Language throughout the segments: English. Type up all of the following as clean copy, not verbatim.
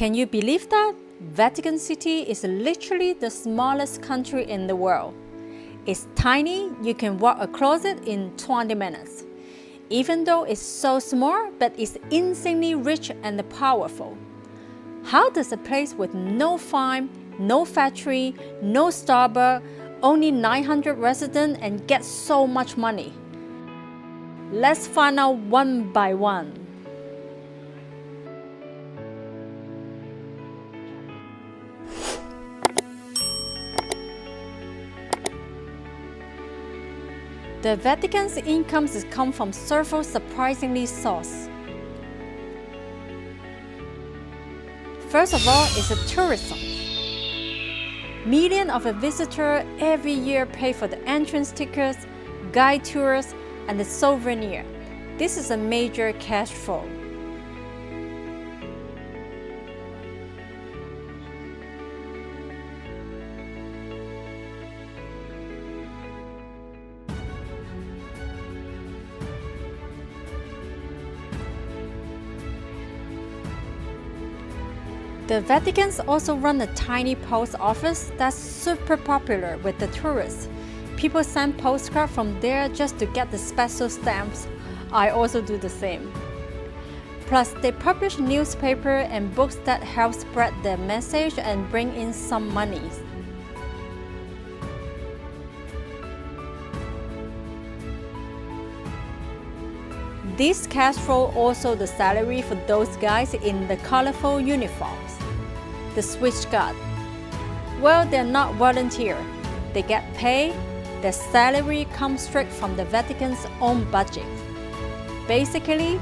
Can you believe that? Vatican City is literally the smallest country in the world. It's tiny, you can walk across it in 20 minutes. Even though it's so small, but it's insanely rich and powerful. How does a place with no farm, no factory, no Starbucks, only 900 residents and get so much money? Let's find out one by one. The Vatican's incomes come from several surprisingly sources. First of all is tourism. Millions of visitors every year pay for the entrance tickets, guide tours, and the souvenir. This is a major cash flow. The Vatican's also run a tiny post office that's super popular with the tourists. People send postcards from there just to get the special stamps. I also do the same. Plus, they publish newspapers and books that help spread their message and bring in some money. This cash flow also the salary for those guys in the colorful uniforms. The switch guard. Well, they're not volunteer. They get paid. Their salary comes straight from the Vatican's own budget. Basically,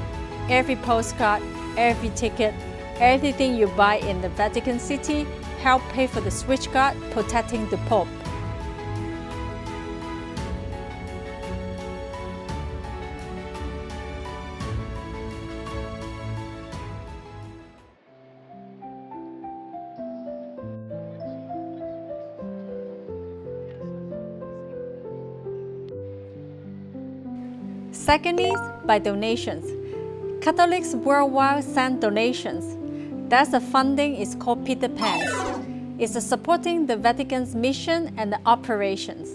every postcard, every ticket, everything you buy in the Vatican City help pay for the switch guard protecting the Pope. Secondly, by donations. Catholics worldwide send donations. That's the funding is called Peter Pan's. It's supporting the Vatican's mission and the operations.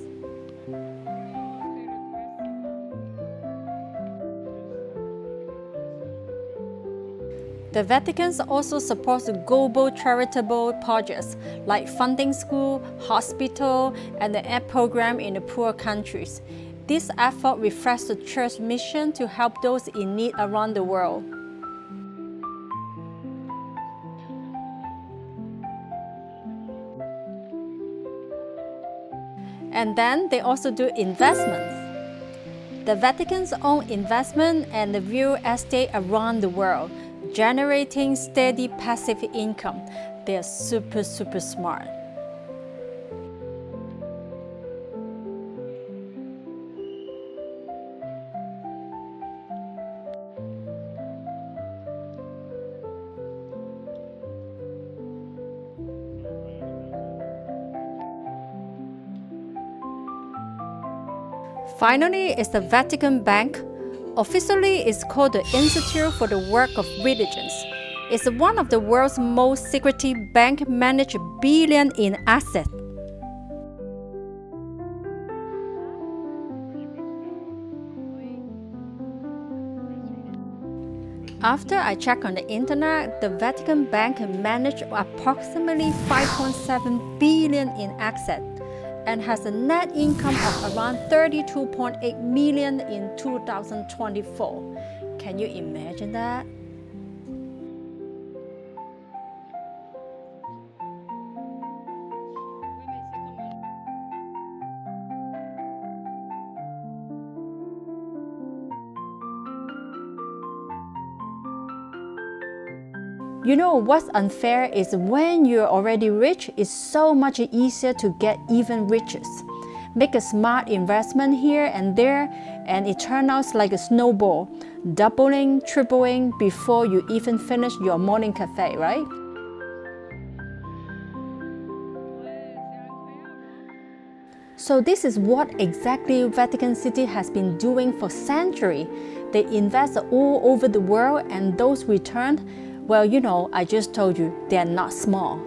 The Vatican also supports global charitable projects like funding school, hospital, and the aid program in the poor countries. This effort reflects the Church's mission to help those in need around the world. And then they also do investments. The Vatican's own investment and the real estate around the world, generating steady passive income. They are super smart. Finally is the Vatican Bank. Officially, it's called the Institute for the Work of Religions. It's one of the world's most secretive banks, managing billions in assets. After I checked on the internet, the Vatican Bank managed approximately 5.7 billion in assets and has a net income of around 32.8 million in 2024. Can you imagine that? You know what's unfair is when you're already rich, it's so much easier to get even richer. Make a smart investment here and there, and it turns out like a snowball, doubling, tripling before you even finish your morning cafe, right? So this is what exactly Vatican City has been doing for centuries. They invest all over the world, and those returns Well, I just told you they're not small.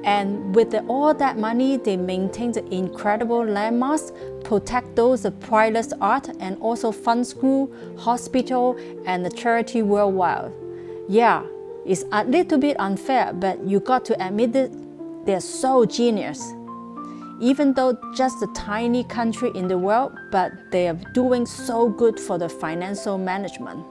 And with all that money, they maintain the incredible landmarks, protect those priceless art, and also fund school, hospital, and the charity worldwide. Yeah, it's a little bit unfair, but you got to admit it, they're so genius. Even though just a tiny country in the world, but they are doing so good for the financial management.